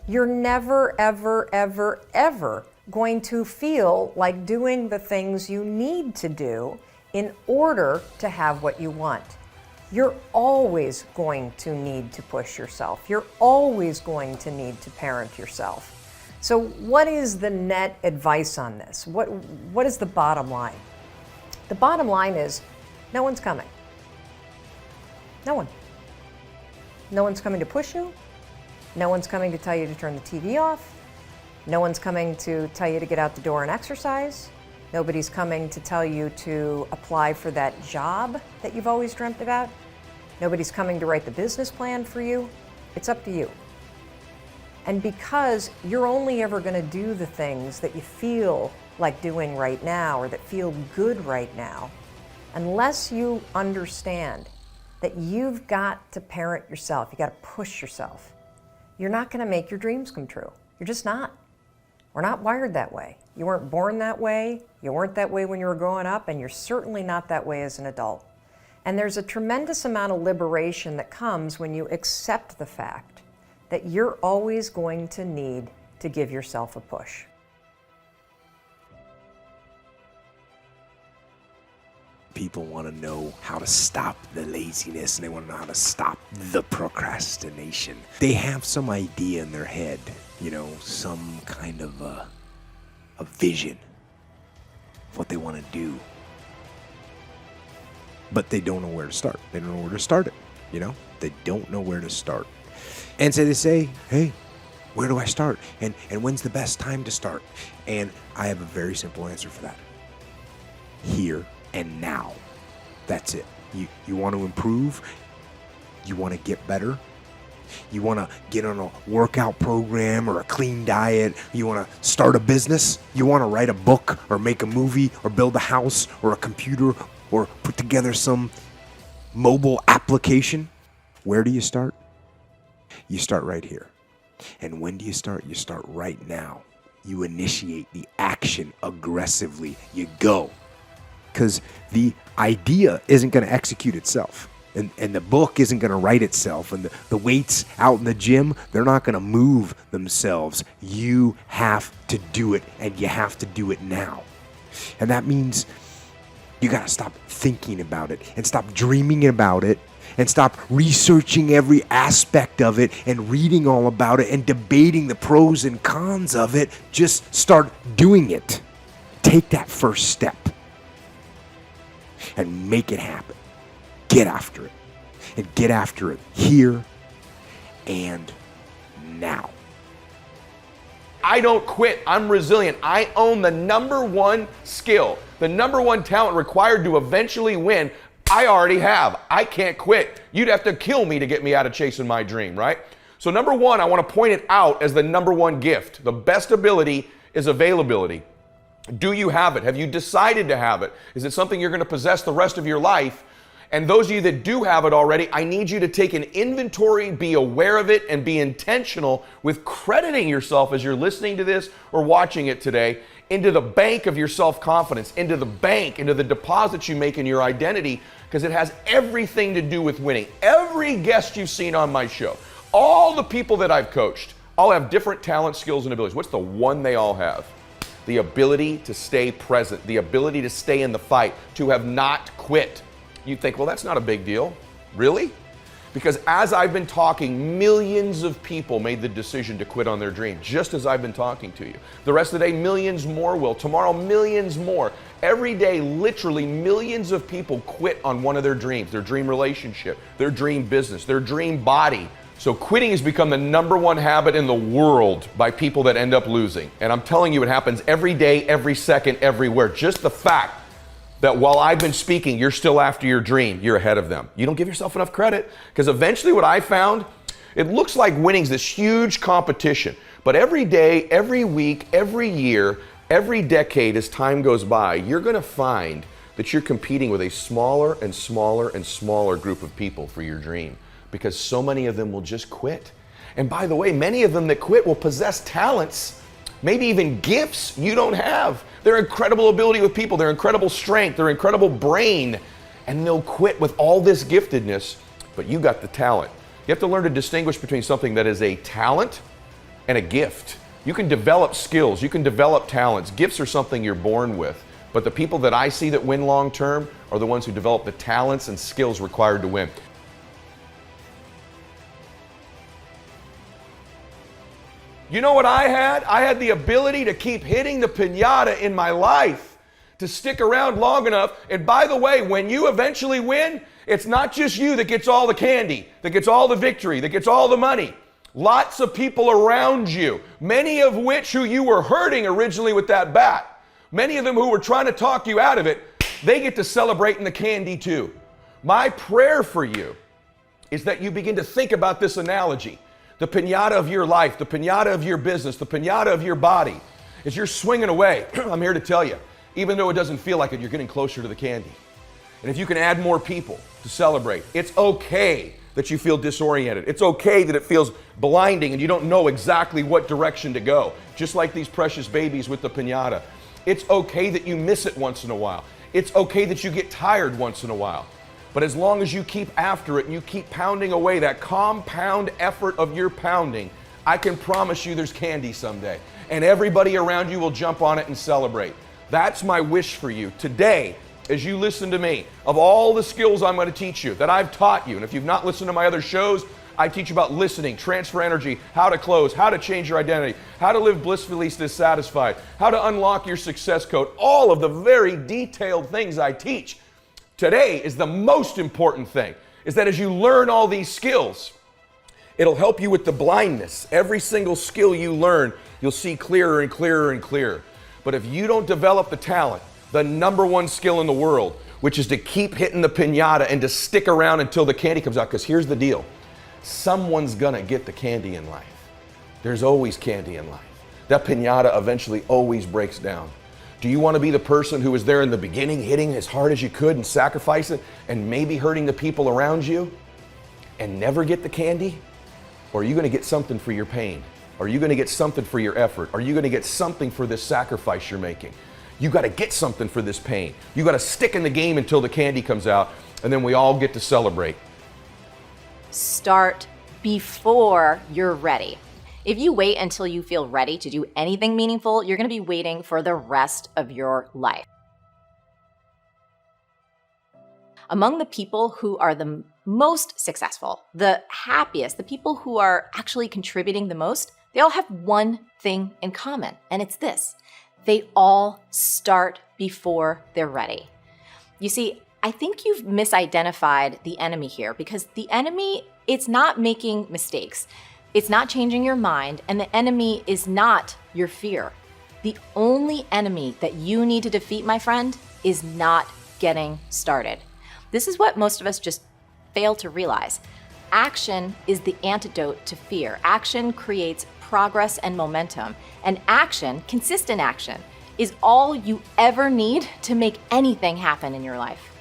you're never, ever, ever, ever going to feel like doing the things you need to do in order to have what you want. You're always going to need to push yourself. You're always going to need to parent yourself. So what is the net advice on this? What is the bottom line? The bottom line is no one's coming. No one. No one's coming to push you. No one's coming to tell you to turn the TV off. No one's coming to tell you to get out the door and exercise. Nobody's coming to tell you to apply for that job that you've always dreamt about. Nobody's coming to write the business plan for you. It's up to you. And because you're only ever going to do the things that you feel like doing right now or that feel good right now, unless you understand that you've got to parent yourself, you got to push yourself, you're not going to make your dreams come true. You're just not. We're not wired that way. You weren't born that way, you weren't that way when you were growing up, and you're certainly not that way as an adult. And there's a tremendous amount of liberation that comes when you accept the fact that you're always going to need to give yourself a push. People want to know how to stop the laziness, and they want to know how to stop the procrastination. They have some idea in their head, some kind of a vision of what they want to do. But they don't know where to start. They don't know where to start it, They don't know where to start. And so they say, hey, where do I start? And when's the best time to start? And I have a very simple answer for that. Here and now. That's it. You want to improve? You want to get better? You want to get on a workout program or a clean diet? You want to start a business? You want to write a book or make a movie or build a house or a computer or put together some mobile application? Where do you start? You start right here. And when do you start? You start right now. You initiate the action aggressively. You go. Because the idea isn't going to execute itself. And the book isn't going to write itself. And the weights out in the gym, they're not going to move themselves. You have to do it, and you have to do it now. And that means you got to stop thinking about it and stop dreaming about it and stop researching every aspect of it and reading all about it and debating the pros and cons of it. Just start doing it. Take that first step and make it happen. Get after it. And get after it here and now. I don't quit. I'm resilient. I own the number one skill, the number one talent required to eventually win. I already have. I can't quit. You'd have to kill me to get me out of chasing my dream, right? So number one, I want to point it out as the number one gift. The best ability is availability. Do you have it? Have you decided to have it? Is it something you're going to possess the rest of your life? And those of you that do have it already, I need you to take an inventory, be aware of it, and be intentional with crediting yourself as you're listening to this or watching it today into the bank of your self-confidence, into the bank, into the deposits you make in your identity, because it has everything to do with winning. Every guest you've seen on my show, all the people that I've coached, all have different talents, skills, and abilities. What's the one they all have? The ability to stay present, the ability to stay in the fight, to have not quit. You think, well, that's not a big deal. Really? Because as I've been talking, millions of people made the decision to quit on their dream, just as I've been talking to you. The rest of the day, millions more will. Tomorrow, millions more. Every day, literally millions of people quit on one of their dreams, their dream relationship, their dream business, their dream body. So quitting has become the number one habit in the world by people that end up losing. And I'm telling you, it happens every day, every second, everywhere. Just the fact that while I've been speaking, you're still after your dream, you're ahead of them. You don't give yourself enough credit, because eventually what I found, it looks like winning's this huge competition. But every day, every week, every year, every decade as time goes by, you're going to find that you're competing with a smaller and smaller and smaller group of people for your dream, because so many of them will just quit. And by the way, many of them that quit will possess talents, maybe even gifts you don't have. Their incredible ability with people, their incredible strength, their incredible brain, and they'll quit with all this giftedness, but you got the talent. You have to learn to distinguish between something that is a talent and a gift. You can develop skills, you can develop talents. Gifts are something you're born with. But the people that I see that win long term are the ones who develop the talents and skills required to win. You know what I had? I had the ability to keep hitting the piñata in my life, to stick around long enough. And by the way, when you eventually win, it's not just you that gets all the candy, that gets all the victory, that gets all the money. Lots of people around you, many of which who you were hurting originally with that bat, many of them who were trying to talk you out of it, they get to celebrate in the candy too. My prayer for you is that you begin to think about this analogy. The piñata of your life, the piñata of your business, the piñata of your body. As you're swinging away, I'm here to tell you, even though it doesn't feel like it, you're getting closer to the candy. And if you can add more people to celebrate, it's okay that you feel disoriented. It's okay that it feels blinding and you don't know exactly what direction to go, just like these precious babies with the piñata. It's okay that you miss it once in a while. It's okay that you get tired once in a while. But as long as you keep after it and you keep pounding away that compound effort of your pounding, I can promise you there's candy someday. And everybody around you will jump on it and celebrate. That's my wish for you today as you listen to me. Of all the skills I'm going to teach you, that I've taught you, and if you've not listened to my other shows, I teach about listening, transfer energy, how to close, how to change your identity, how to live blissfully dissatisfied, how to unlock your success code, all of the very detailed things I teach. Today is the most important thing, is that as you learn all these skills, it'll help you with the blindness. Every single skill you learn, you'll see clearer and clearer and clearer. But if you don't develop the talent, the number one skill in the world, which is to keep hitting the piñata and to stick around until the candy comes out, because here's the deal. Someone's gonna get the candy in life. There's always candy in life. That piñata eventually always breaks down. Do you want to be the person who was there in the beginning, hitting as hard as you could and sacrificing and maybe hurting the people around you and never get the candy? Or are you going to get something for your pain? Are you going to get something for your effort? Are you going to get something for this sacrifice you're making? You got to get something for this pain. You got to stick in the game until the candy comes out, and then we all get to celebrate. Start before you're ready. If you wait until you feel ready to do anything meaningful, you're going to be waiting for the rest of your life. Among the people who are the most successful, the happiest, the people who are actually contributing the most, they all have one thing in common, and it's this. They all start before they're ready. You see, I think you've misidentified the enemy here, because the enemy, it's not making mistakes. It's not changing your mind, and the enemy is not your fear. The only enemy that you need to defeat, my friend, is not getting started. This is what most of us just fail to realize. Action is the antidote to fear. Action creates progress and momentum, and action, consistent action, is all you ever need to make anything happen in your life.